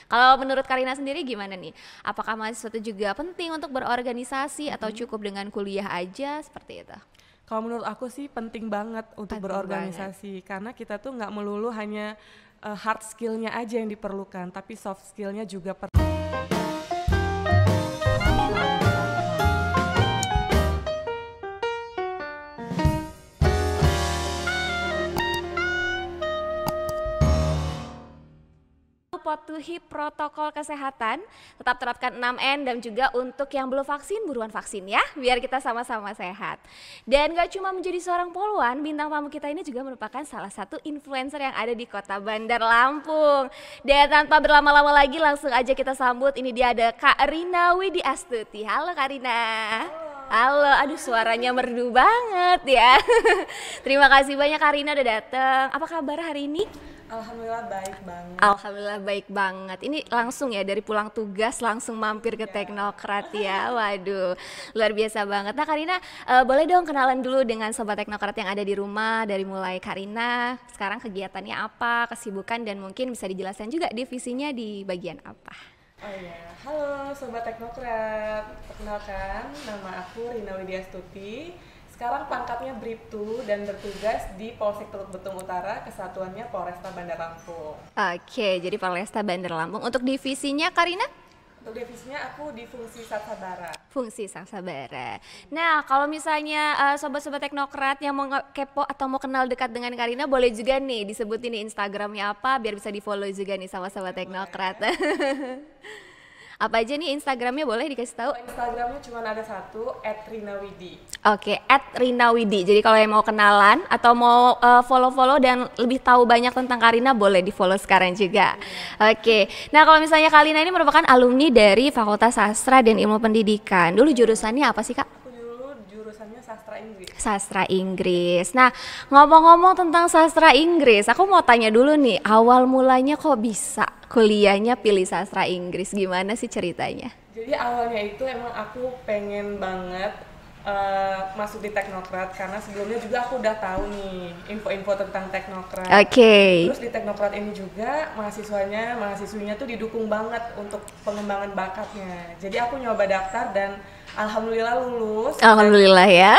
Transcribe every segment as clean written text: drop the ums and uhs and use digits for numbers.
Kalau menurut Karina sendiri gimana nih? Apakah mahasiswa itu juga penting untuk berorganisasi atau cukup dengan kuliah aja seperti itu? Kalau menurut aku sih penting banget untuk Penting banget. berorganisasi karena kita tuh nggak melulu hanya hard skillnya aja yang diperlukan, tapi soft skillnya juga Patuhi protokol kesehatan, tetap terapkan 6M dan juga untuk yang belum vaksin, buruan vaksin ya, biar kita sama-sama sehat. Dan gak cuma menjadi seorang poluan, bintang tamu kita ini juga merupakan salah satu influencer yang ada di kota Bandar Lampung. Dan tanpa berlama-lama lagi langsung aja kita sambut, ini dia ada Kak Rina Widiastuti. Halo Kak Rina. Halo, aduh suaranya merdu banget ya. Terima kasih banyak Kak Rina udah datang. Apa kabar hari ini? alhamdulillah baik banget. Alhamdulillah baik banget. Ini langsung ya dari pulang tugas langsung mampir ke Teknokrat ya. Waduh, luar biasa banget. Nah Karina, boleh dong kenalan dulu dengan sobat Teknokrat yang ada di rumah, dari mulai Karina sekarang kegiatannya apa, kesibukan, dan mungkin bisa dijelaskan juga divisinya di bagian apa. Oh iya, halo Sobat Teknokrat. Perkenalkan, nama aku Rina Widiastuti. Sekarang pangkatnya Bribtu dan bertugas di Polsek Teluk Betung Utara, kesatuannya Polresta Bandar Lampung. Oke, jadi Polresta Bandar Lampung. Untuk divisinya Karina? Untuk divisinya aku di fungsi Satsabara. Fungsi Saksabara. Nah, kalau misalnya sobat-sobat Teknokrat yang mau kepo atau mau kenal dekat dengan Karina, boleh juga nih disebutin nih Instagramnya apa, biar bisa di-follow juga nih sama sobat Teknokrat. Apa aja nih Instagramnya, boleh dikasih tahu? Instagramnya cuma ada satu, @rinawidi. Oke, @rinawidi. Jadi kalau yang mau kenalan atau mau follow-follow dan lebih tahu banyak tentang Karina, boleh di-follow sekarang juga. Oke. Nah, kalau misalnya Karina ini merupakan alumni dari Fakultas Sastra dan Ilmu Pendidikan. Dulu jurusannya apa sih, Kak? Aku dulu jurusannya sastra Inggris. Sastra Inggris. Nah, ngomong-ngomong tentang sastra Inggris, aku mau tanya dulu nih, awal mulanya kok bisa kuliahnya pilih sastra Inggris? Gimana sih ceritanya? Jadi awalnya itu emang aku pengen banget masuk di Teknokrat karena sebelumnya juga aku udah tahu nih info-info tentang Teknokrat. Oke. Terus di Teknokrat ini juga mahasiswinya tuh didukung banget untuk pengembangan bakatnya. Jadi aku nyoba daftar dan alhamdulillah lulus. Alhamdulillah ya.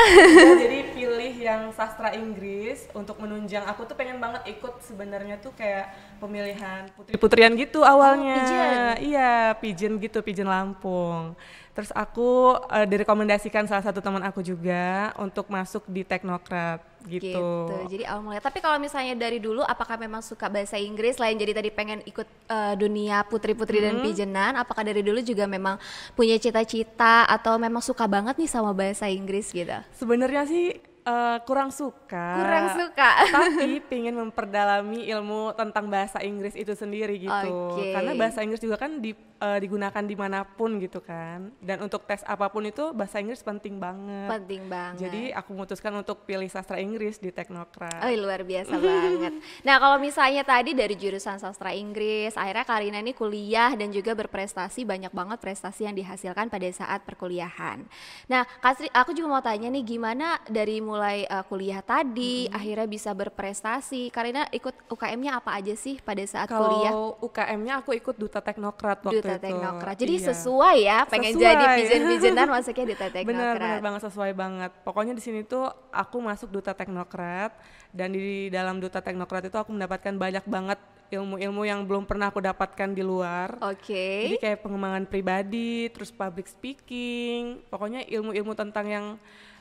Jadi pilih yang sastra Inggris untuk menunjang. Aku tuh pengen banget ikut sebenarnya tuh kayak pemilihan putri-putrian gitu awalnya. Pigeon. Iya, pigeon gitu, pigeon Lampung. Terus aku direkomendasikan salah satu teman aku juga untuk masuk di Teknokrat gitu. Jadi awal mulanya. Tapi kalau misalnya dari dulu, apakah memang suka bahasa Inggris? Selain jadi tadi pengen ikut dunia putri-putri dan pigeonan, apakah dari dulu juga memang punya cita-cita atau memang suka banget nih sama bahasa Inggris gitu? Sebenarnya sih kurang suka. Kurang suka. Tapi pingin memperdalami ilmu tentang bahasa Inggris itu sendiri gitu. Oke. Karena bahasa Inggris juga kan digunakan dimanapun gitu kan. Dan untuk tes apapun itu bahasa Inggris penting banget. Penting banget. Jadi aku memutuskan untuk pilih sastra Inggris di Teknokrat. Oh, luar biasa banget. Nah, kalau misalnya tadi dari jurusan sastra Inggris, akhirnya Karina ini kuliah dan juga berprestasi, banyak banget prestasi yang dihasilkan pada saat perkuliahan. Nah, Kasri, aku juga mau tanya nih, gimana dari mulai kuliah tadi akhirnya bisa berprestasi? Karina ikut UKM-nya apa aja sih pada saat kuliah? Kalau UKM-nya aku ikut Duta Teknokrat waktu Duta itu. Teknokrat. Jadi Iya. sesuai ya, pengen Sesuai. jadi pigeon-pigeonan masuknya Duta Bener Teknokrat. banget, sesuai banget. Pokoknya di sini tuh aku masuk Duta Teknokrat dan di dalam Duta Teknokrat itu aku mendapatkan banyak banget ilmu-ilmu yang belum pernah aku dapatkan di luar. Oke. Jadi kayak pengembangan pribadi, terus public speaking, pokoknya ilmu-ilmu tentang yang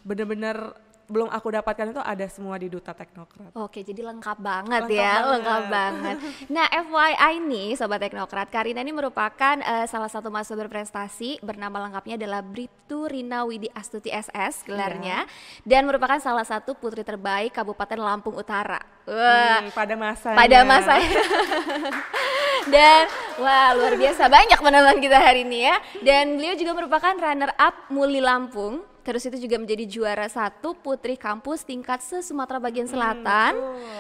bener-bener belum aku dapatkan itu ada semua di Duta Teknokrat. Oke, jadi lengkap banget Lengkap ya, banget. lengkap banget. Nah, FYI nih, Sobat Teknokrat, Karina ini merupakan salah satu mahasiswa berprestasi, bernama lengkapnya adalah Bribtu Rina Widiastuti SS, gelarnya, dan merupakan salah satu putri terbaik Kabupaten Lampung Utara. Wah, Pada masanya. pada masanya. Dan wah, luar biasa banyak penonton kita hari ini ya. Dan beliau juga merupakan runner up Muli Lampung terus itu juga menjadi juara 1 putri kampus tingkat se-Sumatera bagian selatan.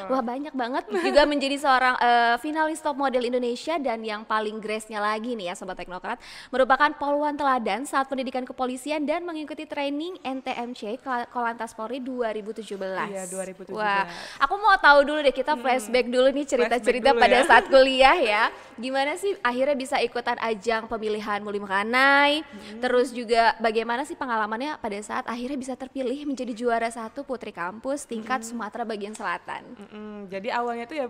Wah, banyak banget. Juga menjadi seorang finalis top model Indonesia, dan yang paling grace-nya lagi nih ya Sobat Teknokrat, merupakan poluan teladan saat pendidikan kepolisian dan mengikuti training NTMC Korlantas Polri 2017. Iya, 2017. Wah, aku mau tahu dulu deh, kita flashback dulu nih cerita-cerita pada ya. saat kuliah ya. Gimana sih akhirnya bisa ikutan ajang pemilihan Muli Mekhanai, terus juga bagaimana sih pengalamannya pada saat akhirnya bisa terpilih menjadi juara 1 putri kampus tingkat Sumatera bagian selatan. Jadi awalnya tuh ya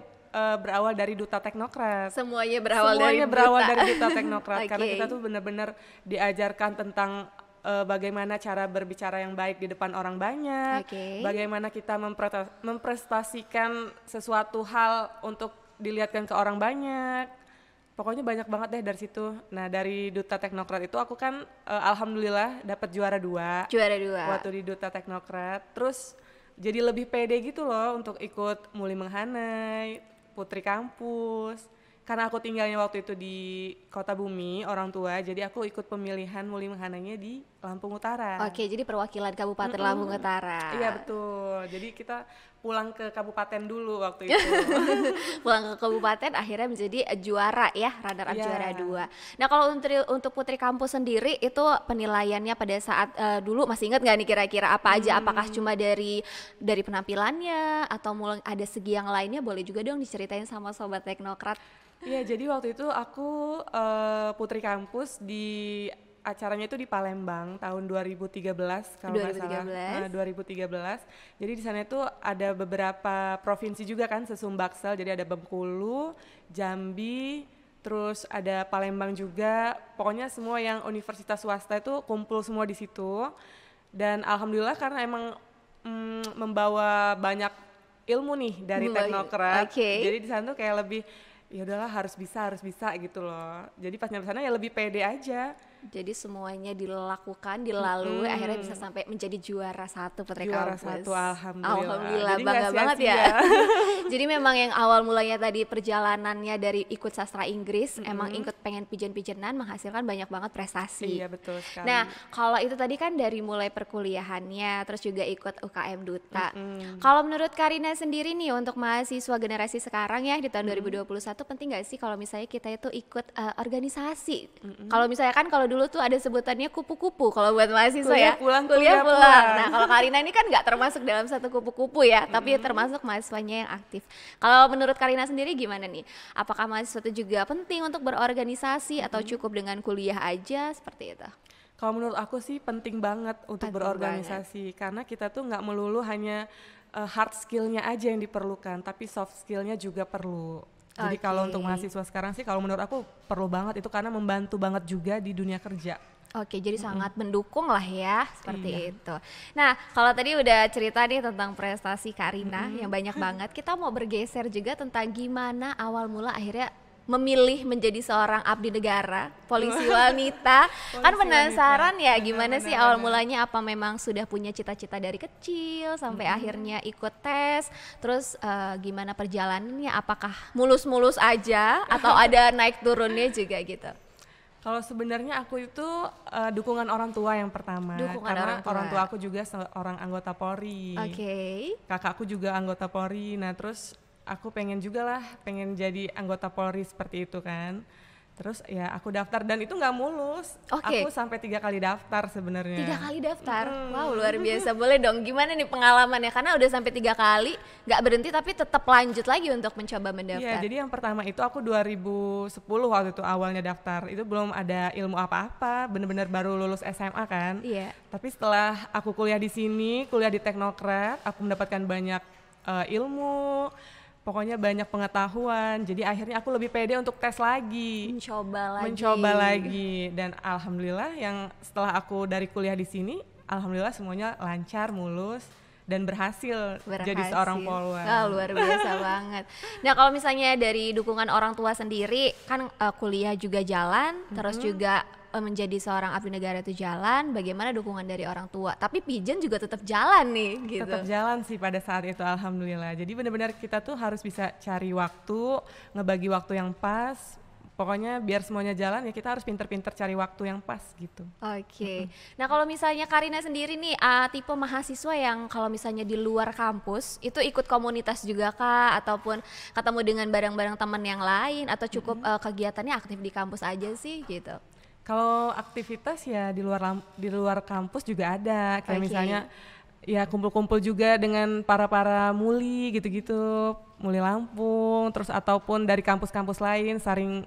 berawal dari Duta Teknokrat. Semuanya berawal dari Duta Teknokrat. Karena Oke. kita tuh benar-benar diajarkan tentang bagaimana cara berbicara yang baik di depan orang banyak, Oke. bagaimana kita memprestasikan sesuatu hal untuk dilihatkan ke orang banyak. Pokoknya banyak banget deh dari situ. Nah, dari Duta Teknokrat itu aku kan alhamdulillah dapat juara 2 Juara 2. waktu di Duta Teknokrat. Terus jadi lebih pede gitu loh untuk ikut Muli Mekhanai, Putri Kampus. Karena aku tinggalnya waktu itu di Kota Bumi, orang tua, jadi aku ikut pemilihan Muli Mekhanainya di Lampung Utara. Oke, jadi perwakilan Kabupaten Lampung Utara. Iya betul, jadi kita pulang ke kabupaten dulu waktu itu. Pulang ke kabupaten akhirnya menjadi juara ya, runner up Iya. juara 2. Nah, kalau untuk Putri Kampus sendiri itu penilaiannya pada saat dulu masih ingat nggak nih kira-kira apa aja? Apakah cuma dari penampilannya atau mulai ada segi yang lainnya? Boleh juga dong diceritain sama Sobat Teknokrat. Iya, jadi waktu itu aku Putri Kampus di acaranya itu di Palembang tahun 2013 kalau nggak salah. 2013. Jadi di sana itu ada beberapa provinsi juga kan sesumbaksel. Jadi ada Bengkulu, Jambi, terus ada Palembang juga. Pokoknya semua yang universitas swasta itu kumpul semua di situ. Dan alhamdulillah karena emang membawa banyak ilmu nih dari Teknokrat. Oke. Jadi di sana tuh kayak lebih ya udahlah harus bisa gitu loh. Jadi pas nyampe sana ya lebih pede aja. Jadi semuanya dilakukan, dilalui, akhirnya bisa sampai menjadi juara 1 Putri Juara Kampus. 1 alhamdulillah. Alhamdulillah, Jadi bangga nggak banget ya. sia-sia. Jadi memang yang awal mulanya tadi perjalanannya dari ikut sastra Inggris, emang ikut pengen pijen-pijenan menghasilkan banyak banget prestasi. Iya betul sekali. Nah, kalau itu tadi kan dari mulai perkuliahannya, terus juga ikut UKM Duta. Kalau menurut Karina sendiri nih untuk mahasiswa generasi sekarang ya di tahun 2021, penting nggak sih kalau misalnya kita itu ikut organisasi? Kalau misalnya kan kalau dulu tuh ada sebutannya kupu-kupu kalau buat mahasiswa Kuliah ya. pulang, Kuliah kuliah pulang. pulang. Nah, kalau Karina ini kan nggak termasuk dalam satu kupu-kupu ya, tapi termasuk mahasiswanya yang aktif. Kalau menurut Karina sendiri gimana nih? Apakah mahasiswa itu juga penting untuk berorganisasi atau cukup dengan kuliah aja seperti itu? Kalau menurut aku sih penting banget untuk Penting berorganisasi karena kita tuh nggak melulu hanya hard skill-nya aja yang diperlukan, tapi soft skill-nya juga perlu. Jadi kalau untuk mahasiswa sekarang sih kalau menurut aku perlu banget itu karena membantu banget juga di dunia kerja. Oke, jadi sangat mendukung lah ya, seperti itu. Nah, kalau tadi udah cerita nih tentang prestasi Karina yang banyak banget, kita mau bergeser juga tentang gimana awal mula akhirnya memilih menjadi seorang abdi negara, polisi wanita. Kan penasaran ya gimana sih awal mulanya, apa memang sudah punya cita-cita dari kecil sampai akhirnya ikut tes, terus gimana perjalanannya, apakah mulus-mulus aja atau ada naik turunnya juga gitu? Kalau sebenarnya aku itu dukungan orang tua yang pertama, Dukungan karena orang tua. aku juga seorang anggota Polri, Oke. kakakku juga anggota Polri. Nah terus aku pengen jadi anggota Polri seperti itu kan. Terus ya aku daftar dan itu nggak mulus. Oke. Aku sampai 3 kali daftar sebenarnya. 3 kali daftar, wow luar biasa. Boleh dong, gimana nih pengalamannya? Karena udah sampai 3 kali, nggak berhenti tapi tetap lanjut lagi untuk mencoba mendaftar. Iya, jadi yang pertama itu aku 2010 waktu itu awalnya daftar. Itu belum ada ilmu apa-apa, bener-bener baru lulus SMA kan. Iya. Tapi setelah aku kuliah di sini, kuliah di Teknokrat, aku mendapatkan banyak ilmu, pokoknya banyak pengetahuan. Jadi akhirnya aku lebih pede untuk tes lagi. Mencoba lagi. Dan alhamdulillah yang setelah aku dari kuliah di sini, alhamdulillah semuanya lancar, mulus. Dan berhasil jadi seorang poluan. Luar biasa banget. Nah kalau misalnya dari dukungan orang tua sendiri, kan kuliah juga jalan, terus juga menjadi seorang abdi negara itu jalan, bagaimana dukungan dari orang tua? Tapi pijen juga tetap jalan nih gitu. Tetap jalan sih pada saat itu alhamdulillah. Jadi benar-benar kita tuh harus bisa cari waktu, ngebagi waktu yang pas. pokoknya biar semuanya jalan ya kita harus pinter-pinter cari waktu yang pas gitu. Oke. Nah kalau misalnya Karina sendiri nih tipe mahasiswa yang kalau misalnya di luar kampus itu ikut komunitas juga kah, ataupun ketemu dengan bareng-bareng teman yang lain, atau cukup kegiatannya aktif di kampus aja sih gitu? Kalau aktivitas ya di luar kampus juga ada, kayak misalnya ya kumpul-kumpul juga dengan para muli gitu-gitu, muli Lampung, terus ataupun dari kampus-kampus lain, sering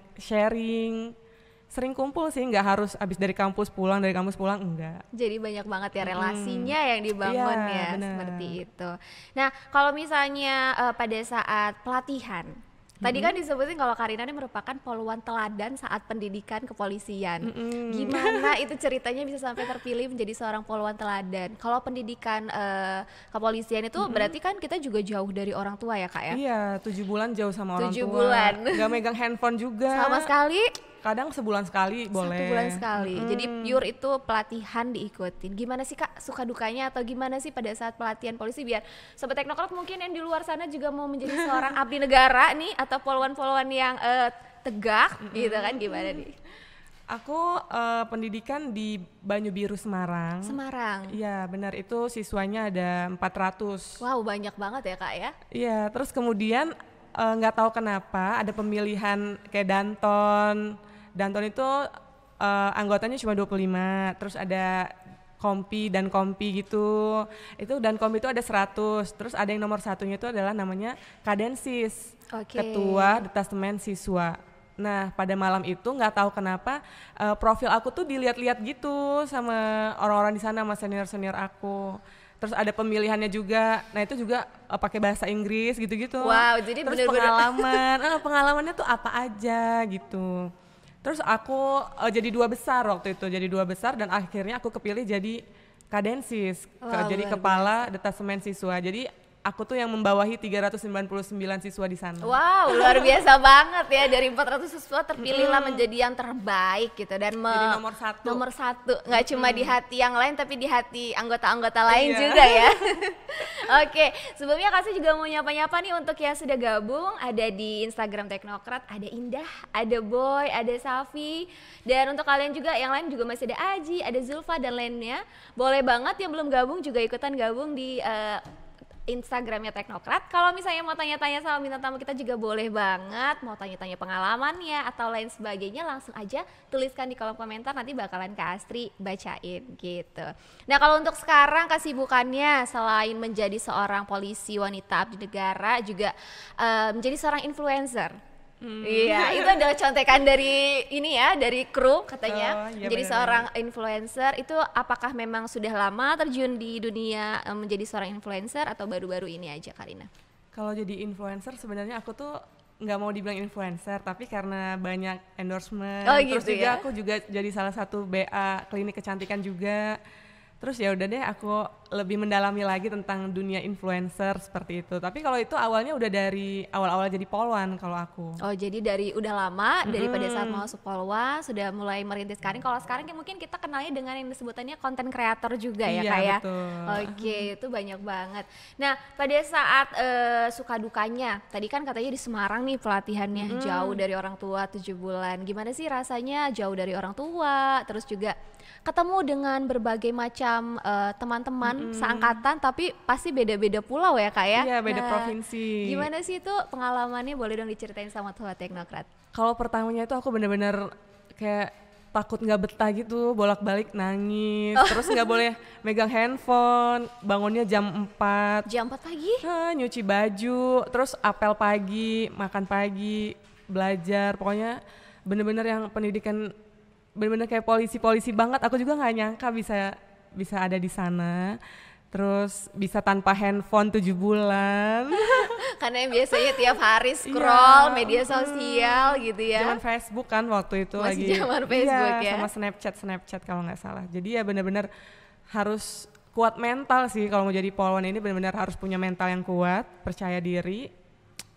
kumpul sih, nggak harus abis dari kampus pulang enggak. Jadi banyak banget ya relasinya yang dibangun ya, bener. seperti itu. Nah kalau misalnya pada saat pelatihan, tadi kan disebutin kalau Karina ini merupakan poluan teladan saat pendidikan kepolisian. Gimana itu ceritanya bisa sampai terpilih menjadi seorang poluan teladan? Kalau pendidikan kepolisian itu berarti kan kita juga jauh dari orang tua ya Kak ya? Iya, 7 bulan jauh sama orang tua. 7 bulan. Gak megang handphone juga. Sama sekali? Kadang sebulan sekali boleh. 1 bulan sekali. Jadi pure itu pelatihan diikutin. Gimana sih Kak suka dukanya, atau gimana sih pada saat pelatihan polisi, biar sobat teknokrat mungkin yang di luar sana juga mau menjadi seorang abdi negara nih, atau poluan-poluan yang tegak gitu kan, gimana nih? Aku pendidikan di Banyu Biru Semarang. Semarang. Iya benar, itu siswanya ada 400. Wow, banyak banget ya Kak ya? Iya, terus kemudian nggak tahu kenapa ada pemilihan kayak Danton. Danton itu anggotanya cuma 25, terus ada kompi dan kompi gitu. Itu dan kompi itu ada 100, terus ada yang nomor satunya itu adalah namanya Kadensis, Ketua Detasemen Siswa. Nah pada malam itu nggak tahu kenapa profil aku tuh dilihat-lihat gitu sama orang-orang di sana, sama senior-senior aku. Terus ada pemilihannya juga, nah itu juga pakai bahasa Inggris gitu-gitu. Wow, jadi terus bener-bener pengalamannya tuh apa aja gitu. Terus aku jadi 2 besar waktu itu, dan akhirnya aku kepilih jadi Kadensis, jadi kepala detasemen siswa. Jadi aku tuh yang membawahi 399 siswa di sana. Wow, luar biasa banget ya, dari 400 siswa terpilihlah menjadi yang terbaik gitu, dan jadi nomor satu. Nggak cuma di hati yang lain tapi di hati anggota-anggota lain juga ya. Oke, sebelumnya Kasih juga mau nyapa-nyapa nih untuk yang sudah gabung. Ada di Instagram Teknokrat, ada Indah, ada Boy, ada Safi, dan untuk kalian juga yang lain juga masih ada Aji, ada Zulfa dan lainnya. Boleh banget yang belum gabung juga ikutan gabung di Instagramnya Teknokrat. Kalau misalnya mau tanya-tanya sama bintang tamu kita juga boleh banget, mau tanya-tanya pengalamannya atau lain sebagainya, langsung aja tuliskan di kolom komentar, nanti bakalan Kak Astri bacain gitu. Nah kalau untuk sekarang kesibukannya selain menjadi seorang polisi wanita abdi negara, juga menjadi seorang influencer. Iya, itu adalah contekan dari ini ya, dari kru katanya. Menjadi seorang influencer itu apakah memang sudah lama terjun di dunia menjadi seorang influencer, atau baru-baru ini aja Karina? Kalau jadi influencer sebenarnya aku tuh nggak mau dibilang influencer, tapi karena banyak endorsement, terus gitu juga ya? aku juga jadi salah satu BA klinik kecantikan juga. Terus ya udah deh aku lebih mendalami lagi tentang dunia influencer seperti itu. Tapi kalau itu awalnya udah dari awal-awal jadi polwan kalau aku. Oh jadi dari udah lama, dari pada saat masuk polwan sudah mulai merintis karir. Kalau sekarang mungkin kita kenalnya dengan yang disebutannya konten kreator juga ya Kak ya? Betul. Oke, itu banyak banget. Nah pada saat suka dukanya, tadi kan katanya di Semarang nih pelatihannya, jauh dari orang tua 7 bulan. Gimana sih rasanya jauh dari orang tua, terus juga ketemu dengan berbagai macam teman-teman seangkatan, tapi pasti beda-beda pulau ya Kak ya? Iya, beda provinsi. Gimana sih itu pengalamannya, boleh dong diceritain sama Sobat Teknokrat? Kalau pertamanya itu aku bener-bener kayak takut nggak betah gitu, bolak-balik nangis, terus nggak boleh megang handphone, bangunnya jam 4. Jam 4 pagi? Nyuci baju, terus apel pagi, makan pagi, belajar, pokoknya bener-bener yang pendidikan bener-bener kayak polisi-polisi banget. Aku juga nggak nyangka bisa ada di sana, terus bisa tanpa handphone 7 bulan. Karena yang biasanya tiap hari scroll media sosial gitu ya. Zaman Facebook kan waktu itu. Masih zaman Facebook ya. Sama Snapchat kalau nggak salah. Jadi ya benar-benar harus kuat mental sih kalau mau jadi polwan ini, benar-benar harus punya mental yang kuat, percaya diri.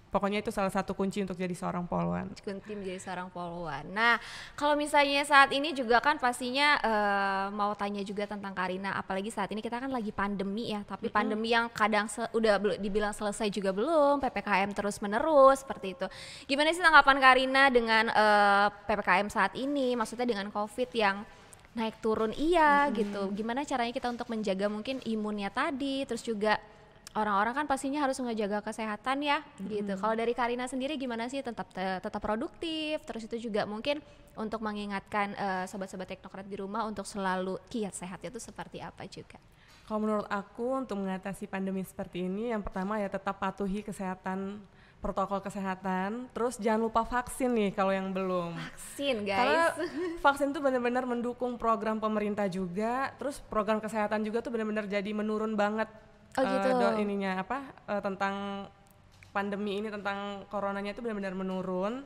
Pokoknya itu salah satu kunci untuk jadi seorang poluan. Kunci menjadi seorang poluan. Nah, kalau misalnya saat ini juga kan pastinya mau tanya juga tentang Karina, apalagi saat ini kita kan lagi pandemi ya, tapi pandemi yang kadang udah dibilang selesai juga belum, PPKM terus menerus seperti itu. Gimana sih tanggapan Karina dengan PPKM saat ini? Maksudnya dengan COVID yang naik turun gitu. Gimana caranya kita untuk menjaga mungkin imunnya tadi, terus juga orang-orang kan pastinya harus menjaga kesehatan ya gitu. Kalau dari Karina sendiri gimana sih tetap produktif, terus itu juga mungkin untuk mengingatkan sobat-sobat teknokrat di rumah untuk selalu kiat sehat itu seperti apa juga? Kalau menurut aku untuk mengatasi pandemi seperti ini, yang pertama ya tetap patuhi protokol kesehatan, terus jangan lupa vaksin nih kalau yang belum. Vaksin guys. Karena vaksin tuh benar-benar mendukung program pemerintah juga, terus program kesehatan juga tuh benar-benar jadi menurun banget. Gitu. Tentang pandemi ini, tentang coronanya itu benar-benar menurun,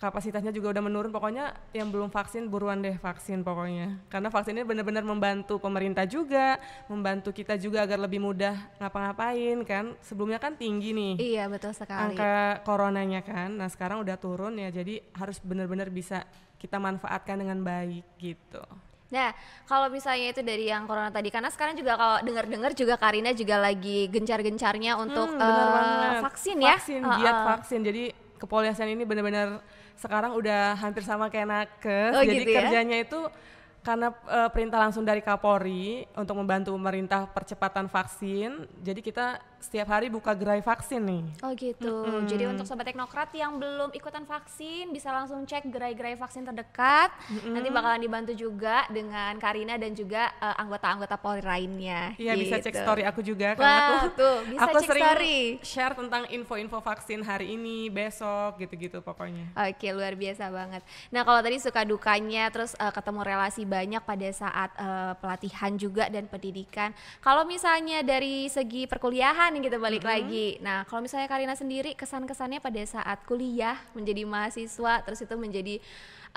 kapasitasnya juga udah menurun. Pokoknya yang belum vaksin buruan deh vaksin pokoknya, karena vaksin ini benar-benar membantu pemerintah juga, membantu kita juga agar lebih mudah ngapa-ngapain kan. Sebelumnya kan tinggi nih, iya betul sekali, angka coronanya kan. Nah sekarang udah turun ya, jadi harus benar-benar bisa kita manfaatkan dengan baik gitu. Nah, kalau misalnya itu dari yang corona tadi, karena sekarang juga kalau dengar-dengar juga Karina juga lagi gencar-gencarnya untuk vaksin ya. Giat vaksin. Jadi kepolisian ini benar-benar sekarang udah hampir sama kayak nakes. Jadi gitu ya? kerjanya itu karena perintah langsung dari Kapolri untuk membantu pemerintah percepatan vaksin. Jadi kita setiap hari buka gerai vaksin nih. Oh gitu. Jadi untuk sobat teknokrat yang belum ikutan vaksin bisa langsung cek gerai-gerai vaksin terdekat. Nanti bakalan dibantu juga dengan Karina dan juga anggota-anggota Polri lainnya. Iya gitu. Bisa cek story aku juga. Wah, bisa aku cek sering story. Share tentang info-info vaksin hari ini, besok, gitu-gitu pokoknya. Oke, luar biasa banget. Nah kalau tadi suka dukanya, terus ketemu relasi banyak pada saat pelatihan juga dan pendidikan. Kalau misalnya dari segi perkuliahan yang kita balik lagi. Nah, kalau misalnya Karina sendiri kesan-kesannya pada saat kuliah menjadi mahasiswa, terus itu menjadi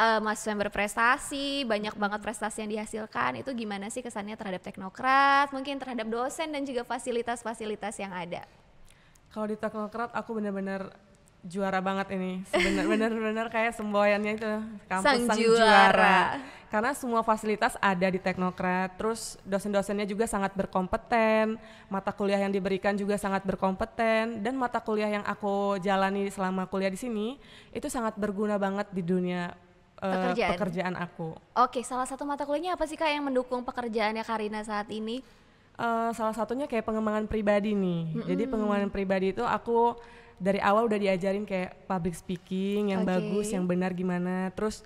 mahasiswa yang berprestasi, banyak banget prestasi yang dihasilkan, itu gimana sih kesannya terhadap teknokrat, mungkin terhadap dosen dan juga fasilitas-fasilitas yang ada? Kalau di teknokrat aku benar-benar juara banget ini, benar-benar kayak semboyannya itu kampus sang juara. Karena semua fasilitas ada di teknokrat, terus dosen-dosennya juga sangat berkompeten, mata kuliah yang diberikan juga sangat berkompeten, dan mata kuliah yang aku jalani selama kuliah di sini itu sangat berguna banget di dunia pekerjaan aku. Oke, salah satu mata kuliahnya apa sih Kak yang mendukung pekerjaannya Karina saat ini? Salah satunya kayak pengembangan pribadi nih. Jadi pengembangan pribadi itu aku dari awal udah diajarin kayak public speaking yang bagus, yang benar gimana, terus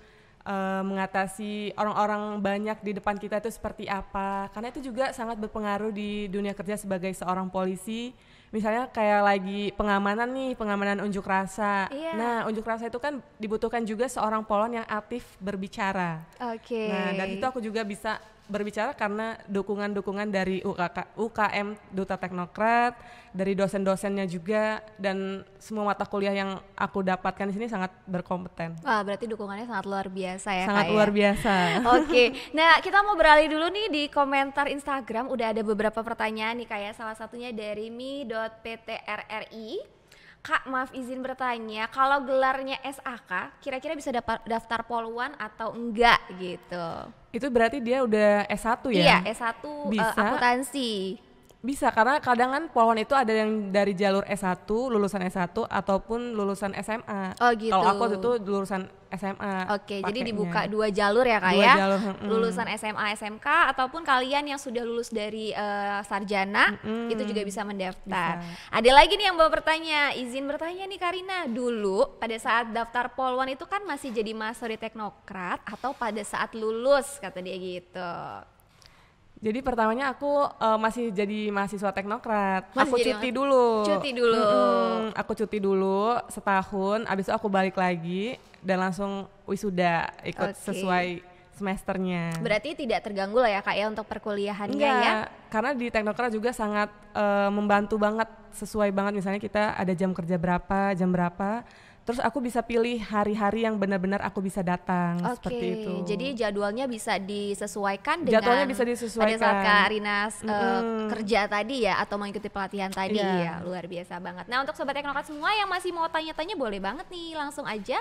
mengatasi orang-orang banyak di depan kita itu seperti apa, karena itu juga sangat berpengaruh di dunia kerja sebagai seorang polisi. Misalnya kayak lagi pengamanan unjuk rasa. Nah unjuk rasa itu kan dibutuhkan juga seorang poluan yang aktif berbicara. Nah dari itu aku juga bisa berbicara karena dukungan dari UKM Duta Teknokrat, dari dosen-dosennya juga, dan semua mata kuliah yang aku dapatkan di sini sangat berkompeten. Wah, berarti dukungannya sangat luar biasa ya Kak. Sangat luar biasa. Oke, nah kita mau beralih dulu nih di komentar Instagram, udah ada beberapa pertanyaan nih kayak salah satunya dari mi.ptrri. Kak, maaf izin bertanya, kalau gelarnya SAK, kira-kira bisa daftar poluan atau enggak gitu? Itu berarti dia udah S1 ya? Iya, S1 akuntansi. Bisa, karena kadang kan poluan itu ada yang dari jalur S1, lulusan S1 ataupun lulusan SMA. Oh gitu. Kalau aku itu lulusan SMA. Oke, jadi dibuka 2 jalur ya Kak ya? Lulusan SMA, SMK ataupun kalian yang sudah lulus dari sarjana, itu juga bisa mendaftar. Ada lagi nih yang mau bertanya, izin bertanya nih Karina, dulu pada saat daftar poluan itu kan masih jadi mahasiswa di Teknokrat atau pada saat lulus kata dia gitu? Jadi pertamanya aku masih jadi mahasiswa Teknokrat. Aku cuti dulu. Aku cuti dulu setahun, abis itu aku balik lagi dan langsung wisuda ikut sesuai semesternya. Berarti tidak terganggu lah ya Kak ya untuk perkuliahannya ya? Karena di Teknokrat juga sangat membantu banget, sesuai banget, misalnya kita ada jam kerja berapa, jam berapa, Terus aku bisa pilih hari-hari yang benar-benar aku bisa datang, seperti itu. Jadi jadwalnya bisa disesuaikan dengan Jadwalnya bisa disesuaikan. pada saat Kak Rina kerja tadi ya, atau mengikuti pelatihan tadi ya, luar biasa banget. Nah, untuk Sobat Teknokrat semua yang masih mau tanya-tanya boleh banget nih, langsung aja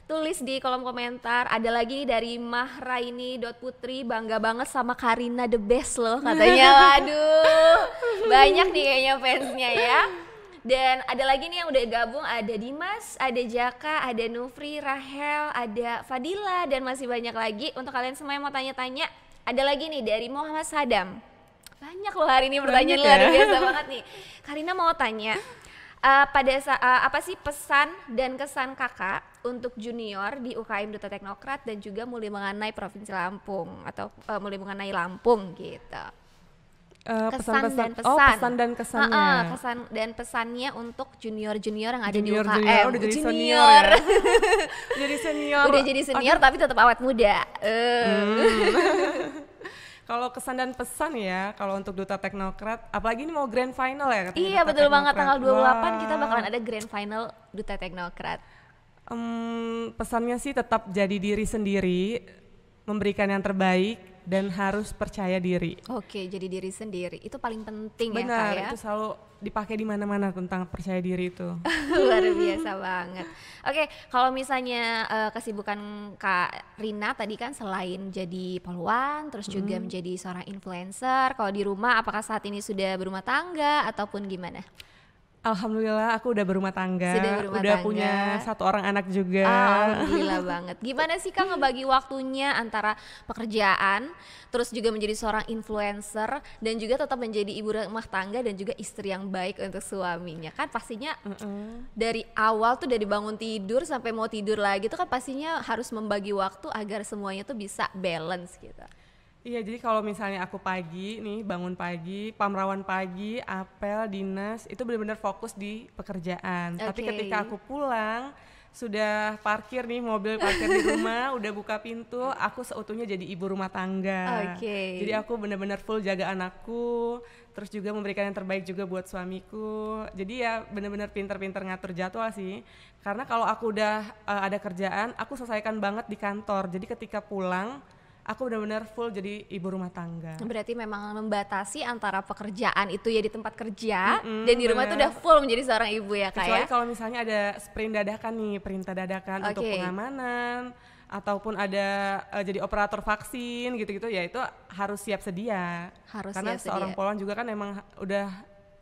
tulis di kolom komentar. Ada lagi dari Mahraini.putri, bangga banget sama Karina the best loh katanya. Waduh, banyak nih kayaknya fansnya ya. Dan ada lagi nih yang udah gabung, ada Dimas, ada Jaka, ada Nufri, Rahel, ada Fadila, dan masih banyak lagi. Untuk kalian semua yang mau tanya-tanya, ada lagi nih dari Muhammad Sadam. Banyak loh hari ini pertanyaan luar biasa banget nih. Karina mau tanya, apa sih pesan dan kesan kakak untuk junior di UKM Duta Teknokrat dan juga mulai mengenai Provinsi Lampung atau mulai mengenai Lampung gitu? Kesan dan kesannya. Kesan dan pesannya untuk junior-junior yang ada di UKM. Udah jadi senior ya? Udah jadi senior tapi tetap awet muda. Kalau kesan dan pesan ya, kalau untuk Duta Teknokrat, apalagi ini mau grand final ya katanya. Iya betul banget, tanggal 28 kita bakalan ada grand final Duta Teknokrat. Pesannya sih tetap jadi diri sendiri, memberikan yang terbaik, dan harus percaya diri. Oke, jadi diri sendiri itu paling penting. Benar, ya Kak ya. Itu selalu dipakai di mana-mana tentang percaya diri itu. Luar biasa banget. Oke, kalau misalnya kesibukan Kak Rina tadi kan selain jadi poluan, terus juga menjadi seorang influencer. Kalau di rumah, apakah saat ini sudah berumah tangga ataupun gimana? Alhamdulillah aku udah berumah tangga, udah punya 1 orang anak juga. Alhamdulillah banget. Gimana sih Kak ngebagi waktunya antara pekerjaan, terus juga menjadi seorang influencer, dan juga tetap menjadi ibu rumah tangga dan juga istri yang baik untuk suaminya? Kan pastinya dari awal tuh, dari bangun tidur sampai mau tidur lagi tuh kan pastinya harus membagi waktu agar semuanya tuh bisa balance gitu. Iya, jadi kalau misalnya aku pagi nih, bangun pagi, pamrawan pagi, apel, dinas, itu benar-benar fokus di pekerjaan. Tapi ketika aku pulang, sudah parkir nih, mobil parkir di rumah, udah buka pintu, aku seutuhnya jadi ibu rumah tangga. Jadi aku benar-benar full jaga anakku, terus juga memberikan yang terbaik juga buat suamiku. Jadi ya benar-benar pinter-pinter ngatur jadwal sih. Karena kalau aku udah ada kerjaan, aku selesaikan banget di kantor. Jadi ketika pulang, aku benar-benar full jadi ibu rumah tangga. Berarti memang membatasi antara pekerjaan itu ya di tempat kerja dan di rumah itu udah full menjadi seorang ibu ya Kak. Kecuali kalau misalnya ada sprint dadakan nih, perintah dadakan untuk pengamanan, ataupun ada jadi operator vaksin gitu-gitu, ya itu harus siap sedia. Karena seorang poluan juga kan memang udah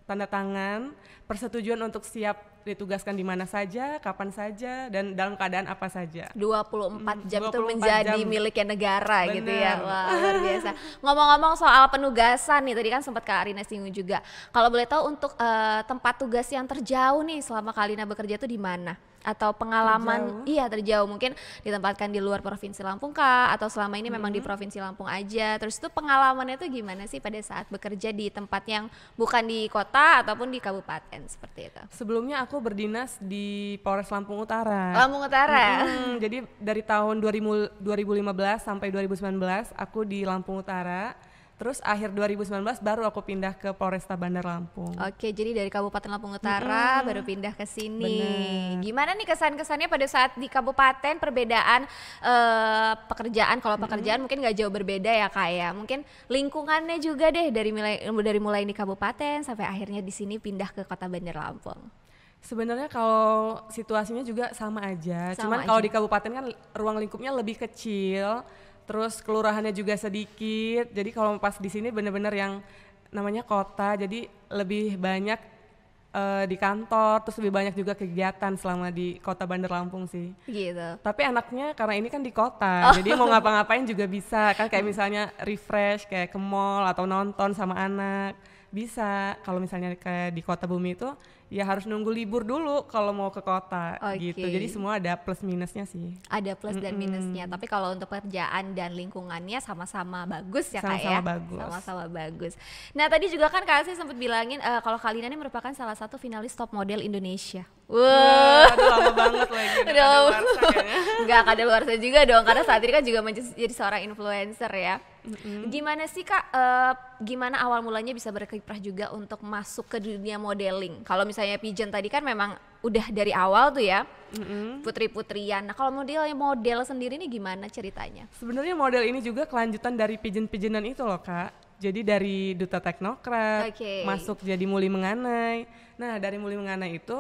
tanda tangan persetujuan untuk siap ditugaskan di mana saja, kapan saja, dan dalam keadaan apa saja. 24 jam itu menjadi miliknya negara. Bener. Gitu ya. Wah, luar biasa. Ngomong-ngomong soal penugasan nih, tadi kan sempat Kak Arina singgung juga. Kalau boleh tahu untuk tempat tugas yang terjauh nih selama Kak Arina bekerja tuh di mana? Atau pengalaman terjauh mungkin ditempatkan di luar Provinsi Lampung kah, atau selama ini memang di Provinsi Lampung aja? Terus itu pengalamannya tuh gimana sih pada saat bekerja di tempat yang bukan di kota ataupun di kabupaten seperti itu? Sebelumnya aku berdinas di Polres Lampung Utara. Lampung Utara. Jadi dari tahun 2015 sampai 2019 aku di Lampung Utara. Terus akhir 2019 baru aku pindah ke Polresta Bandar Lampung. Oke, jadi dari Kabupaten Lampung Utara baru pindah ke sini. Gimana nih kesan-kesannya pada saat di kabupaten, perbedaan pekerjaan? Kalau pekerjaan mungkin nggak jauh berbeda ya Kak ya. Mungkin lingkungannya juga deh dari mulai di kabupaten sampai akhirnya di sini pindah ke Kota Bandar Lampung. Sebenarnya kalau situasinya juga sama aja. Cuman kalau di kabupaten kan ruang lingkupnya lebih kecil. Terus kelurahannya juga sedikit, jadi kalau pas di sini benar-benar yang namanya kota, jadi lebih banyak di kantor, terus lebih banyak juga kegiatan selama di Kota Bandar Lampung sih. Gitu. Tapi anaknya karena ini kan di kota, jadi mau ngapa-ngapain juga bisa, kan kayak misalnya refresh, kayak ke mall atau nonton sama anak, bisa. Kalau misalnya kayak di Kota Bumi itu, ya harus nunggu libur dulu kalau mau ke kota gitu. Jadi semua ada plus minusnya sih. Ada plus dan minusnya. Tapi kalau untuk pekerjaan dan lingkungannya sama-sama bagus ya Kak ya. Sama-sama bagus. Sama-sama bagus. Nah tadi juga kan Kak Asih sempat bilangin kalau Kak Lina ini merupakan salah satu finalis top model Indonesia. Wah, aduh lama banget lagi. Enggak kadaluarsa juga dong, karena saat ini kan juga menjadi seorang influencer ya. Gimana sih Kak, gimana awal mulanya bisa berkiprah juga untuk masuk ke dunia modeling? Kalau misalnya Pigeon tadi kan memang udah dari awal tuh ya, putri-putrian. Nah kalau model sendiri nih gimana ceritanya? Sebenarnya model ini juga kelanjutan dari pigeon-pigeonan itu loh Kak. Jadi dari Duta Teknokrat, masuk jadi Muli Menganai. Nah dari Muli Menganai itu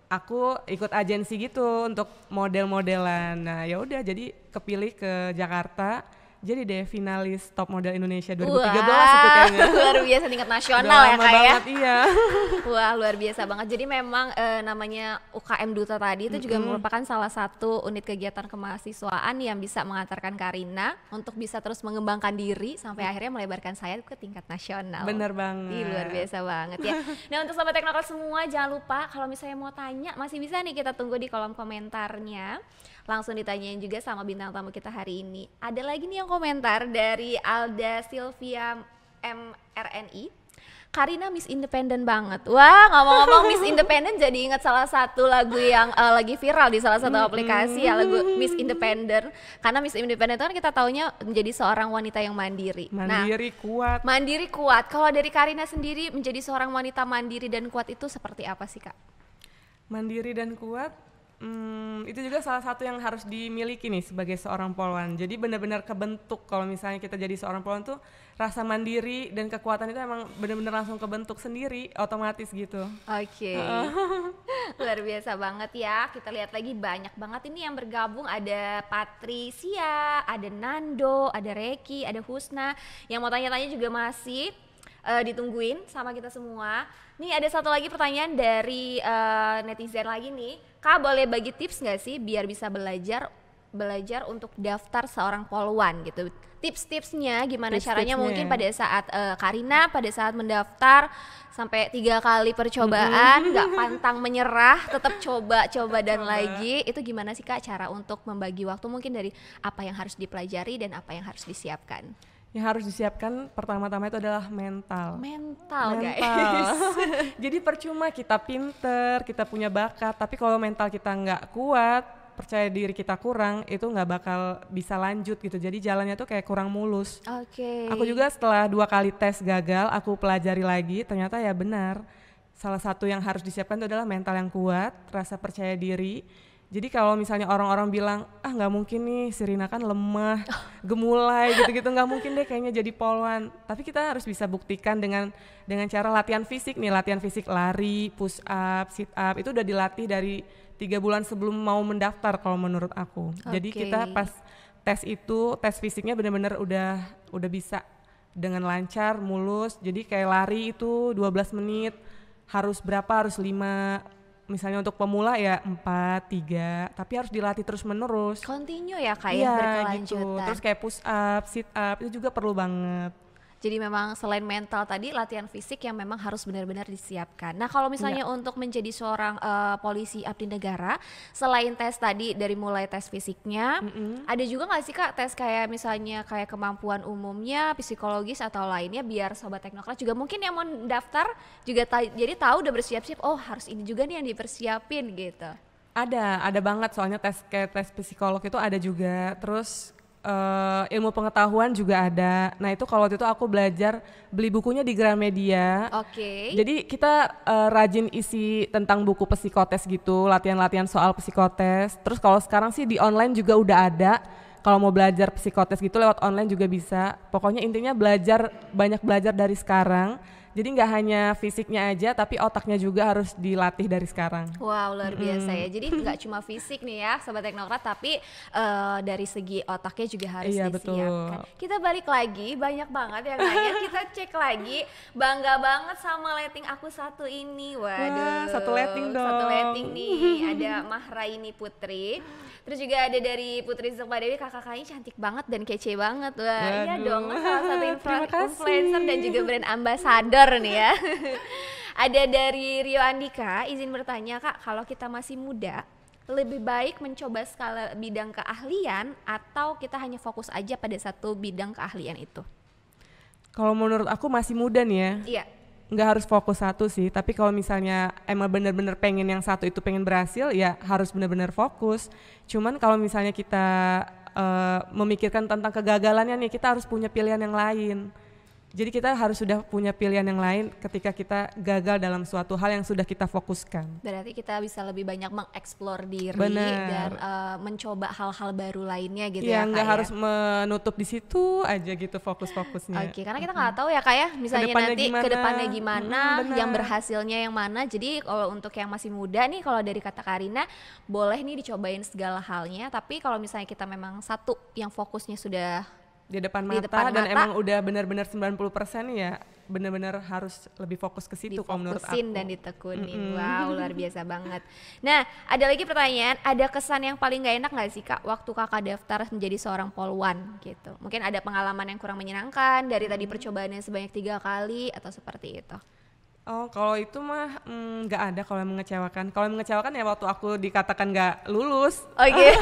aku ikut agensi gitu untuk model-modelan. Nah ya udah jadi kepilih ke Jakarta. Jadi deh finalis Top Model Indonesia 2013 itu kayaknya. Luar biasa tingkat nasional ya Kak ya. Iya. Wah luar biasa banget. Jadi memang namanya UKM Duta tadi itu juga merupakan salah satu unit kegiatan kemahasiswaan yang bisa mengantarkan Karina untuk bisa terus mengembangkan diri sampai akhirnya melebarkan sayap ke tingkat nasional. Bener banget. Ih, luar biasa banget ya. Nah untuk Sobat Teknokrat semua jangan lupa kalau misalnya mau tanya masih bisa nih kita tunggu di kolom komentarnya. Langsung ditanyain juga sama bintang tamu kita hari ini. Ada lagi nih yang komentar dari Alda Sylvia MRNI. Karina Miss Independent banget. Wah ngomong-ngomong Miss Independent jadi ingat salah satu lagu yang lagi viral di salah satu aplikasi ya, lagu Miss Independent. Karena Miss Independent itu kan kita taunya menjadi seorang wanita yang mandiri. Kuat. Mandiri kuat. Kalau dari Karina sendiri menjadi seorang wanita mandiri dan kuat itu seperti apa sih Kak? Mandiri dan kuat, itu juga salah satu yang harus dimiliki nih sebagai seorang polwan. Jadi benar-benar kebentuk kalau misalnya kita jadi seorang polwan tuh rasa mandiri dan kekuatan itu emang benar-benar langsung kebentuk sendiri, otomatis gitu. Oke. Luar biasa banget ya. Kita lihat lagi banyak banget ini yang bergabung. Ada Patricia, ada Nando, ada Reki, ada Husna. Yang mau tanya-tanya juga masih ditungguin sama kita semua. Nih ada satu lagi pertanyaan dari netizen lagi nih. Kak boleh bagi tips gak sih biar bisa belajar untuk daftar seorang polwan gitu. Tips-tipsnya gimana caranya mungkin pada saat Karina pada saat mendaftar sampai 3 kali percobaan gak pantang menyerah, tetap coba dan lagi. Itu gimana sih Kak cara untuk membagi waktu mungkin dari apa yang harus dipelajari dan apa yang harus disiapkan? Yang harus disiapkan pertama-tama itu adalah mental guys. Jadi percuma kita pinter, kita punya bakat, tapi kalau mental kita nggak kuat, percaya diri kita kurang, itu nggak bakal bisa lanjut gitu. Jadi jalannya tuh kayak kurang mulus. Aku juga setelah 2 kali tes gagal, aku pelajari lagi, ternyata ya benar. Salah satu yang harus disiapkan itu adalah mental yang kuat, rasa percaya diri. Jadi kalau misalnya orang-orang bilang, nggak mungkin nih si Rina kan lemah, gemulai gitu-gitu, nggak mungkin deh kayaknya jadi polwan. Tapi kita harus bisa buktikan dengan cara latihan fisik nih, latihan fisik lari, push up, sit up, itu udah dilatih dari 3 bulan sebelum mau mendaftar kalau menurut aku. Jadi kita pas tes fisiknya benar-benar udah bisa dengan lancar, mulus. Jadi kayak lari itu 12 menit, harus 5. Misalnya untuk pemula ya 4, 3, tapi harus dilatih terus menerus. Continue ya Kak ya, berkelanjutan. Gitu. Terus kayak push up, sit up itu juga perlu banget. Jadi memang selain mental tadi latihan fisik yang memang harus benar-benar disiapkan. Nah kalau misalnya untuk menjadi seorang polisi abdi negara, selain tes tadi dari mulai tes fisiknya, ada juga nggak sih Kak tes kayak misalnya kayak kemampuan umumnya, psikologis atau lainnya biar Sobat Teknokrat juga mungkin yang mau daftar juga jadi tahu udah bersiap-siap, oh harus ini juga nih yang dipersiapin gitu. Ada banget soalnya kayak tes psikolog itu ada juga, terus ilmu pengetahuan juga ada. Nah itu kalau waktu itu aku belajar beli bukunya di Gramedia. Jadi kita rajin isi tentang buku psikotes gitu, latihan-latihan soal psikotes. Terus kalau sekarang sih di online juga udah ada. Kalau mau belajar psikotes gitu lewat online juga bisa. Pokoknya intinya banyak belajar dari sekarang. Jadi nggak hanya fisiknya aja, tapi otaknya juga harus dilatih dari sekarang. Wow, luar biasa ya. Jadi nggak cuma fisik nih ya, Sobat Teknokrat, tapi dari segi otaknya juga harus disiapkan. Betul. Kita balik lagi, banyak banget yang nanya. Kita cek lagi, bangga banget sama letting aku satu ini. Waduh, satu letting dong. Satu letting nih, ada Mahraini Putri. Terus juga ada dari Putri Zulfa Dewi, kakak-kakaknya cantik banget dan kece banget. Wah, iya dong, salah satu influencer dan juga brand ambassador nih ya. Ada dari Rio Andika, izin bertanya Kak, kalau kita masih muda, lebih baik mencoba skala bidang keahlian atau kita hanya fokus aja pada satu bidang keahlian itu? Kalau menurut aku masih muda nih ya. Iya. Nggak harus fokus satu sih, tapi kalau misalnya emang benar-benar pengen yang satu itu pengen berhasil, ya harus benar-benar fokus. Cuman kalau misalnya kita memikirkan tentang kegagalannya nih, kita harus punya pilihan yang lain. Jadi kita harus sudah punya pilihan yang lain ketika kita gagal dalam suatu hal yang sudah kita fokuskan. Berarti kita bisa lebih banyak mengeksplor diri Bener. dan mencoba hal-hal baru lainnya gitu Iya, ya Kak nggak ya. harus menutup di situ aja gitu fokus-fokusnya. Oke, karena kita nggak tahu ya Kak ya, misalnya Kedepannya nanti gimana. kedepannya gimana, Benar. yang berhasilnya yang mana. Jadi kalau untuk yang masih muda nih, kalau dari kata Karina, boleh nih dicobain segala halnya. Tapi kalau misalnya kita memang satu yang fokusnya sudah Di depan Di mata depan dan mata. emang udah benar-benar 90% ya benar-benar harus lebih fokus ke situ kalau menurut aku. difokusin dan ditekunin. Wow, luar biasa banget. Nah, ada lagi pertanyaan, ada kesan yang paling gak enak gak sih Kak waktu Kakak daftar menjadi seorang polwan gitu? Mungkin ada pengalaman yang kurang menyenangkan dari tadi percobaannya sebanyak 3 kali atau seperti itu? Oh, kalau itu mah nggak ada kalau yang mengecewakan. Kalau yang mengecewakan ya waktu aku dikatakan nggak lulus. Oke,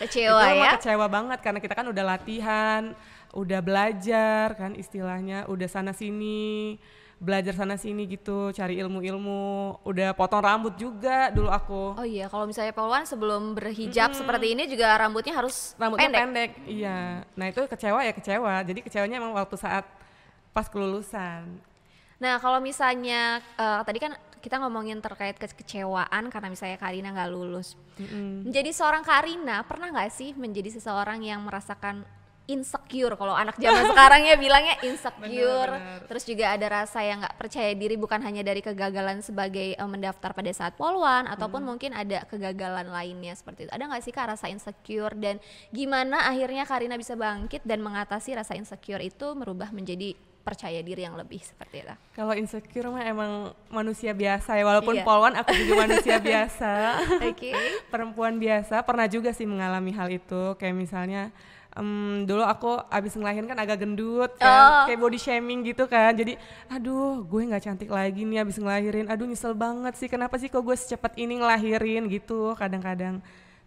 kecewa Itu mah ya. kecewa banget karena kita kan udah latihan, udah belajar kan istilahnya, udah sana sini, belajar sana sini gitu, cari ilmu-ilmu, udah potong rambut juga dulu aku. Oh iya, kalau misalnya polwan sebelum berhijab seperti ini juga rambutnya harus Rambutnya pendek. pendek. Iya. Nah, itu kecewa ya kecewa. Jadi kecewanya emang waktu saat pas kelulusan. Nah, kalau misalnya tadi kan kita ngomongin terkait kekecewaan karena misalnya Karina nggak lulus. Menjadi seorang Karina, pernah nggak sih menjadi seseorang yang merasakan insecure? Kalau anak zaman sekarang ya bilangnya insecure. Benar. Terus juga ada rasa yang nggak percaya diri bukan hanya dari kegagalan sebagai mendaftar pada saat polwan ataupun mungkin ada kegagalan lainnya seperti itu. Ada nggak sih Kak rasa insecure dan gimana akhirnya Karina bisa bangkit dan mengatasi rasa insecure itu merubah menjadi percaya diri yang lebih seperti itu? Kalau insecure mah emang manusia biasa ya, walaupun Iya. polwan aku juga manusia biasa. Oke. Perempuan biasa, pernah juga sih mengalami hal itu. Kayak misalnya dulu aku abis ngelahirin kan agak gendut kan, kayak body shaming gitu kan. Jadi aduh gue gak cantik lagi nih abis ngelahirin, aduh nyesel banget sih kenapa sih kok gue secepat ini ngelahirin gitu kadang-kadang.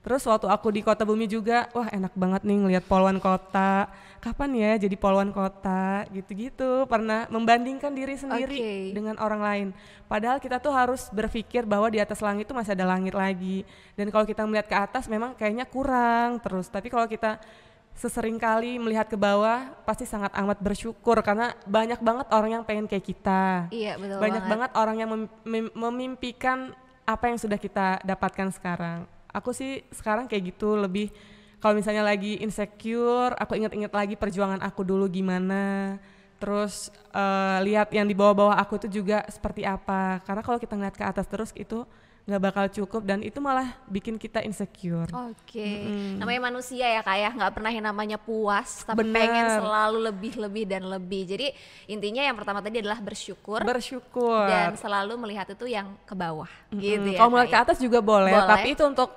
Terus waktu aku di Kota Bumi juga, wah enak banget nih ngelihat polwan kota. Kapan ya jadi polwan kota gitu-gitu. Pernah membandingkan diri sendiri Oke. dengan orang lain. Padahal kita tuh harus berpikir bahwa di atas langit tuh masih ada langit lagi. Dan kalau kita melihat ke atas memang kayaknya kurang terus. Tapi kalau kita sesering kali melihat ke bawah pasti sangat amat bersyukur karena banyak banget orang yang pengen kayak kita. Iya, betul Banyak banget. banget orang yang memimpikan apa yang sudah kita dapatkan sekarang. Aku sih sekarang kayak gitu, lebih kalau misalnya lagi insecure, aku inget-inget lagi perjuangan aku dulu gimana. Terus lihat yang di bawah-bawah aku tuh juga seperti apa. Karena kalau kita ngeliat ke atas terus itu nggak bakal cukup dan itu malah bikin kita insecure. Oke, namanya manusia ya Kak ya, nggak pernah yang namanya puas, tapi Bener. pengen selalu lebih dan lebih. Jadi intinya yang pertama tadi adalah bersyukur Bersyukur. dan selalu melihat itu yang ke bawah, gitu ya. Kalau melihat Kak ke ya. atas juga boleh, Boleh. tapi itu untuk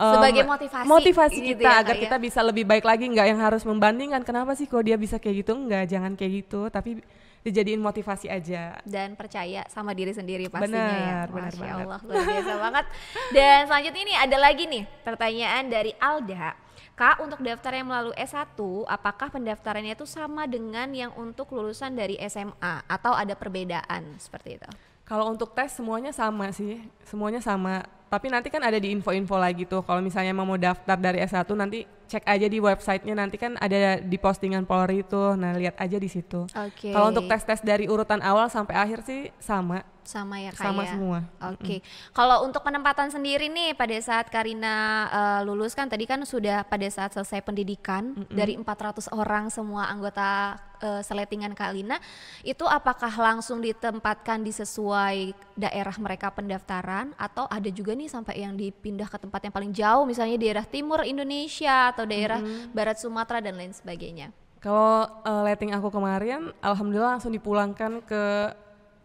Sebagai motivasi gitu kita ya, agar Kak, ya. kita bisa lebih baik lagi, nggak yang harus membandingkan kenapa sih kok dia bisa kayak gitu, nggak, jangan kayak gitu, tapi dijadiin motivasi aja. Dan percaya sama diri sendiri pastinya ya. Benar Masya banget. Allah, luar biasa banget. Dan selanjutnya ini ada lagi nih pertanyaan dari Alda. Kak, untuk daftar yang melalui S1, apakah pendaftarannya itu sama dengan yang untuk lulusan dari SMA atau ada perbedaan seperti itu? Kalau untuk tes semuanya sama sih, semuanya sama. Tapi nanti kan ada di info-info lagi tuh. Kalau misalnya mau daftar dari S1 nanti cek aja di websitenya, nanti kan ada di postingan Polri itu. Nah lihat aja di situ. Oke. Kalau untuk tes-tes dari urutan awal sampai akhir sih sama. Sama ya Kak Sama ya? semua. Oke. Kalau untuk penempatan sendiri nih pada saat Karina lulus kan tadi kan sudah pada saat selesai pendidikan dari 400 orang semua anggota seletingan Karina, itu apakah langsung ditempatkan di sesuai daerah mereka pendaftaran atau ada juga nih sampai yang dipindah ke tempat yang paling jauh misalnya daerah timur Indonesia atau daerah barat Sumatera dan lain sebagainya? Kalau letting aku kemarin, alhamdulillah langsung dipulangkan ke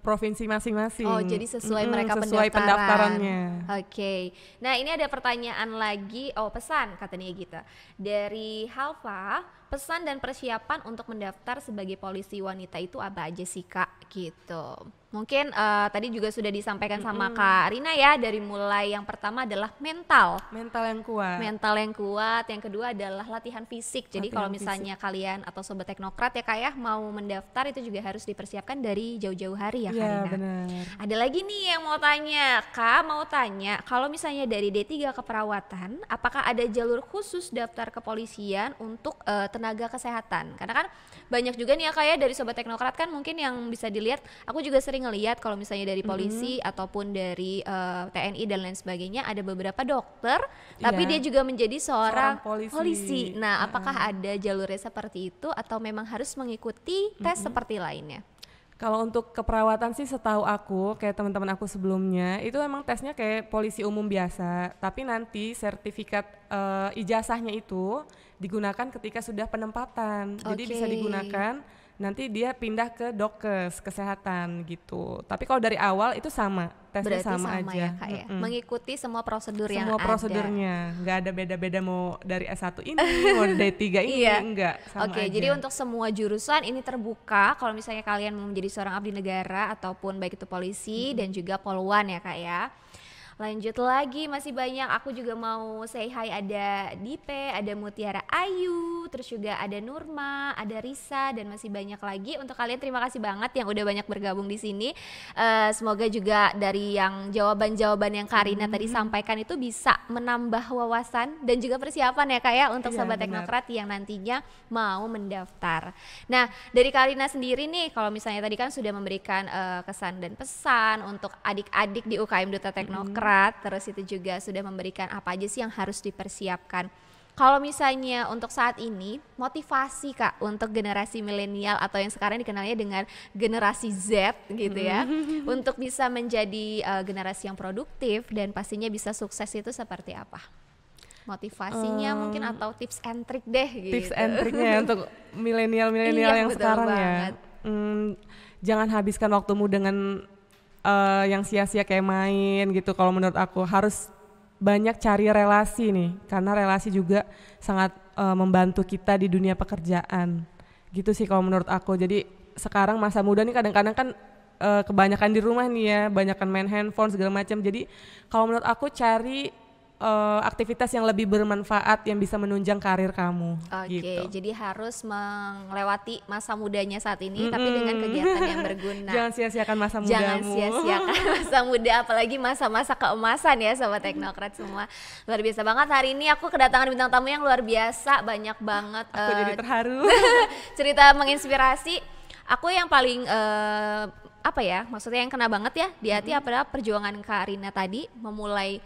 provinsi masing-masing. Oh, jadi sesuai mereka sesuai pendaftarannya. Oke. Nah, ini ada pertanyaan lagi. Oh, pesan katanya gitu. Dari Halva, pesan dan persiapan untuk mendaftar sebagai polisi wanita itu apa aja sih, Kak? Gitu. Mungkin tadi juga sudah disampaikan sama Kak Rina ya, dari mulai yang pertama adalah mental yang kuat. Mental yang kuat, yang kedua adalah latihan fisik. Jadi kalau misalnya kalian atau sobat teknokrat ya Kak ya mau mendaftar itu juga harus dipersiapkan dari jauh-jauh hari ya Kak Rina. Benar. Ada lagi nih yang mau tanya, Kak mau tanya kalau misalnya dari D3 keperawatan, apakah ada jalur khusus daftar kepolisian untuk tenaga kesehatan? Karena kan banyak juga nih ya Kak ya dari sobat teknokrat kan mungkin yang bisa dilihat, aku juga sering ngelihat kalau misalnya dari polisi ataupun dari TNI dan lain sebagainya ada beberapa dokter tapi dia juga menjadi seorang polisi. Nah, apakah ada jalurnya seperti itu atau memang harus mengikuti tes seperti lainnya? Kalau untuk keperawatan sih setahu aku, kayak teman-teman aku sebelumnya, itu emang tesnya kayak polisi umum biasa, tapi nanti sertifikat ijazahnya itu digunakan ketika sudah penempatan. Jadi bisa digunakan nanti dia pindah ke Dokes kesehatan gitu. Tapi kalau dari awal itu sama, tesnya sama aja. Ya, Kak, ya? Mengikuti semua prosedur yang ada. Semua prosedurnya, nggak ada beda-beda mau dari S1 ini, mau D3 ini, enggak, sama aja. Jadi untuk semua jurusan ini terbuka kalau misalnya kalian mau menjadi seorang abdi negara ataupun baik itu polisi dan juga poluan ya Kak ya. Lanjut lagi, masih banyak. Aku juga mau say hi, ada Dipe, ada Mutiara Ayu, terus juga ada Nurma, ada Risa, dan masih banyak lagi. Untuk kalian terima kasih banget yang udah banyak bergabung di sini. Semoga juga dari yang jawaban-jawaban yang Karina tadi sampaikan itu bisa menambah wawasan dan juga persiapan ya Kak ya untuk sobat teknokrat yang nantinya mau mendaftar. Nah, dari Karina sendiri nih, kalau misalnya tadi kan sudah memberikan kesan dan pesan untuk adik-adik di UKM Duta Teknokrat. Terus itu juga sudah memberikan apa aja sih yang harus dipersiapkan. Kalau misalnya untuk saat ini motivasi Kak untuk generasi milenial atau yang sekarang dikenalnya dengan generasi Z gitu ya, untuk bisa menjadi generasi yang produktif dan pastinya bisa sukses itu seperti apa? Motivasinya mungkin atau tips and trick deh gitu. Tips and tricknya untuk milenial yang sekarang banget. Jangan habiskan waktumu dengan yang sia-sia kayak main gitu. Kalau menurut aku harus banyak cari relasi nih, karena relasi juga sangat membantu kita di dunia pekerjaan gitu sih kalau menurut aku. Jadi sekarang masa muda nih kadang-kadang kan kebanyakan di rumah nih ya, banyakan main handphone segala macam. Jadi kalau menurut aku cari aktivitas yang lebih bermanfaat yang bisa menunjang karir kamu. Gitu. Jadi harus melewati masa mudanya saat ini tapi dengan kegiatan yang berguna. Jangan sia-siakan masa mudamu. Jangan sia-siakan masa muda, apalagi masa-masa keemasan ya sobat teknokrat semua. Luar biasa banget hari ini aku kedatangan bintang tamu yang luar biasa, banyak banget. Aku jadi terharu. Cerita menginspirasi. Aku yang paling maksudnya yang kena banget ya di hati adalah perjuangan Karina tadi memulai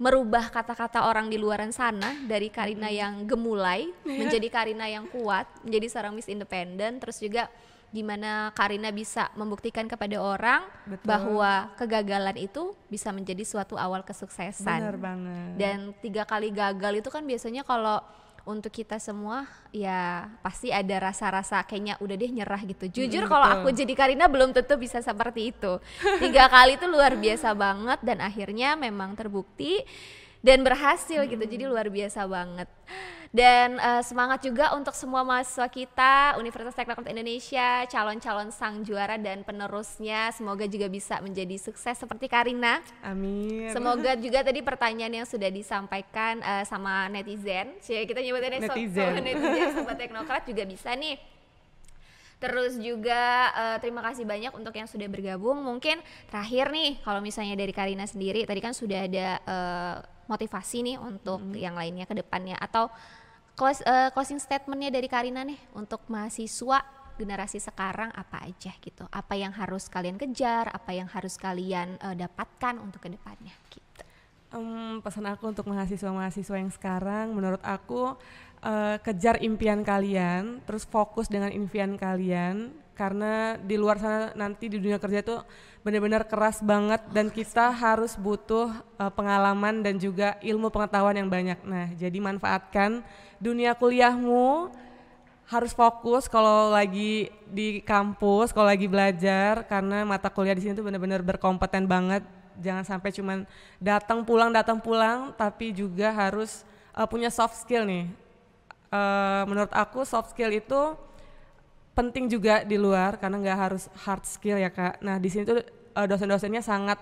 merubah kata-kata orang di luaran sana dari Karina yang gemulai menjadi Karina yang kuat, menjadi seorang Miss Independent. Terus juga gimana Karina bisa membuktikan kepada orang bahwa kegagalan itu bisa menjadi suatu awal kesuksesan. Benar banget. Dan 3 kali gagal itu kan biasanya kalau untuk kita semua ya pasti ada rasa-rasa kayaknya udah deh nyerah gitu. Jujur kalau aku jadi Karina belum tentu bisa seperti itu. 3 kali itu luar biasa banget dan akhirnya memang terbukti dan berhasil gitu. Jadi luar biasa banget. Dan semangat juga untuk semua mahasiswa kita Universitas Teknokrat Indonesia, calon-calon sang juara dan penerusnya, semoga juga bisa menjadi sukses seperti Karina. Amin. Semoga juga tadi pertanyaan yang sudah disampaikan sama netizen, kita nyebutnya netizen sobat teknokrat juga bisa nih. Terus juga terima kasih banyak untuk yang sudah bergabung. Mungkin terakhir nih kalau misalnya dari Karina sendiri tadi kan sudah ada motivasi nih untuk yang lainnya ke depannya, atau closing statementnya dari Karina nih untuk mahasiswa generasi sekarang apa aja gitu, apa yang harus kalian kejar, apa yang harus kalian dapatkan untuk ke depannya gitu. Pesan aku untuk mahasiswa-mahasiswa yang sekarang, menurut aku kejar impian kalian, terus fokus dengan impian kalian, karena di luar sana nanti di dunia kerja itu benar-benar keras banget dan kita harus butuh pengalaman dan juga ilmu pengetahuan yang banyak. Nah, jadi manfaatkan dunia kuliahmu, harus fokus kalau lagi di kampus, kalau lagi belajar, karena mata kuliah di sini tuh benar-benar berkompeten banget. Jangan sampai cuman datang pulang, tapi juga harus punya soft skill nih. Menurut aku soft skill itu penting juga di luar, karena nggak harus hard skill ya Kak. Nah di sini tuh dosen-dosennya sangat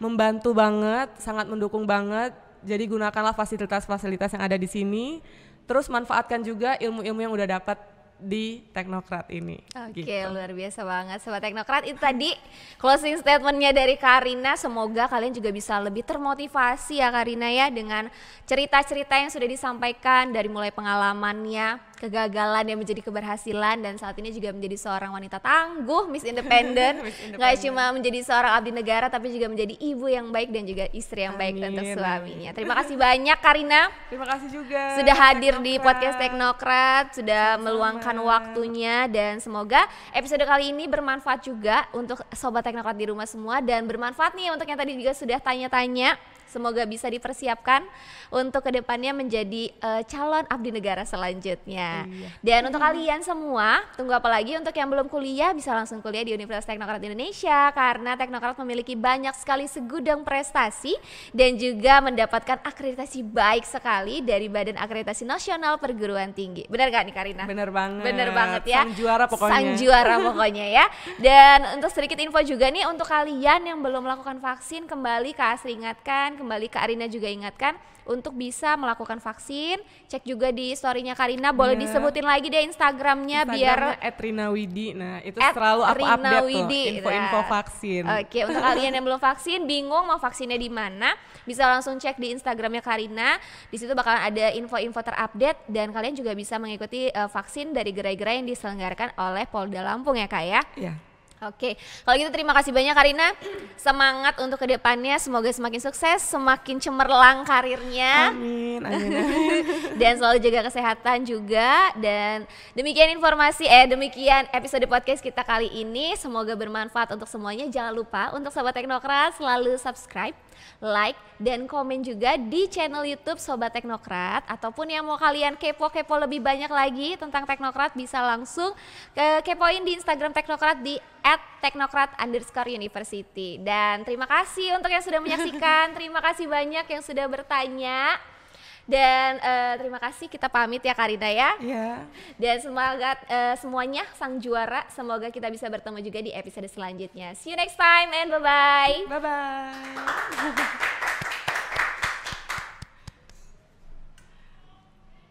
membantu banget, sangat mendukung banget. Jadi gunakanlah fasilitas-fasilitas yang ada di sini, terus manfaatkan juga ilmu-ilmu yang udah dapat di Teknokrat ini. Oke, gitu. luar biasa banget Sobat Teknokrat. Itu tadi closing statementnya dari Karina. Semoga kalian juga bisa lebih termotivasi ya Karina ya, dengan cerita-cerita yang sudah disampaikan dari mulai pengalamannya, kegagalan yang menjadi keberhasilan, dan saat ini juga menjadi seorang wanita tangguh, Miss Independent. Nggak cuma menjadi seorang abdi negara, tapi juga menjadi ibu yang baik dan juga istri yang baik untuk suaminya. Terima kasih banyak Karina. Terima kasih juga Sudah hadir di podcast Teknokrat, sudah meluangkan waktunya, dan semoga episode kali ini bermanfaat juga untuk Sobat Teknokrat di rumah semua, dan bermanfaat nih untuk yang tadi juga sudah tanya-tanya. Semoga bisa dipersiapkan untuk kedepannya menjadi calon abdi negara selanjutnya. Dan untuk kalian semua, tunggu apa lagi? Untuk yang belum kuliah bisa langsung kuliah di Universitas Teknokrat Indonesia, karena Teknokrat memiliki banyak sekali segudang prestasi dan juga mendapatkan akreditasi baik sekali dari Badan Akreditasi Nasional Perguruan Tinggi. Benar gak nih Karina? Bener banget. Bener banget ya. Sang juara pokoknya. Sang juara pokoknya ya. Dan untuk sedikit info juga nih untuk kalian yang belum melakukan vaksin, kembali Kak Asri ingatkan, kembali Kak Arina juga ingatkan untuk bisa melakukan vaksin. Cek juga di story-nya Karina, boleh disebutin lagi deh Instagramnya biar @rinawidi. Nah, itu selalu aku update tuh info-info vaksin. Oke, untuk kalian yang belum vaksin, bingung mau vaksinnya di mana, bisa langsung cek di Instagramnya Karina. Di situ bakalan ada info-info terupdate, dan kalian juga bisa mengikuti vaksin dari gerai-gerai yang diselenggarakan oleh Polda Lampung ya Kak ya. Iya. Oke, kalau gitu terima kasih banyak Karina. Semangat untuk kedepannya, semoga semakin sukses, semakin cemerlang karirnya. Amin, amin, amin. Dan selalu jaga kesehatan juga. Dan demikian demikian episode podcast kita kali ini. Semoga bermanfaat untuk semuanya. Jangan lupa untuk Sobat Teknokrat selalu subscribe, like, dan komen juga di channel YouTube Sobat Teknokrat. Ataupun yang mau kalian kepo lebih banyak lagi tentang Teknokrat, bisa langsung kepoin di Instagram Teknokrat di @teknokrat_university. Dan terima kasih untuk yang sudah menyaksikan. Terima kasih banyak yang sudah bertanya. Dan terima kasih, kita pamit ya Karina ya. Iya. Dan semangat semuanya sang juara. Semoga kita bisa bertemu juga di episode selanjutnya. See you next time and bye-bye. Bye-bye.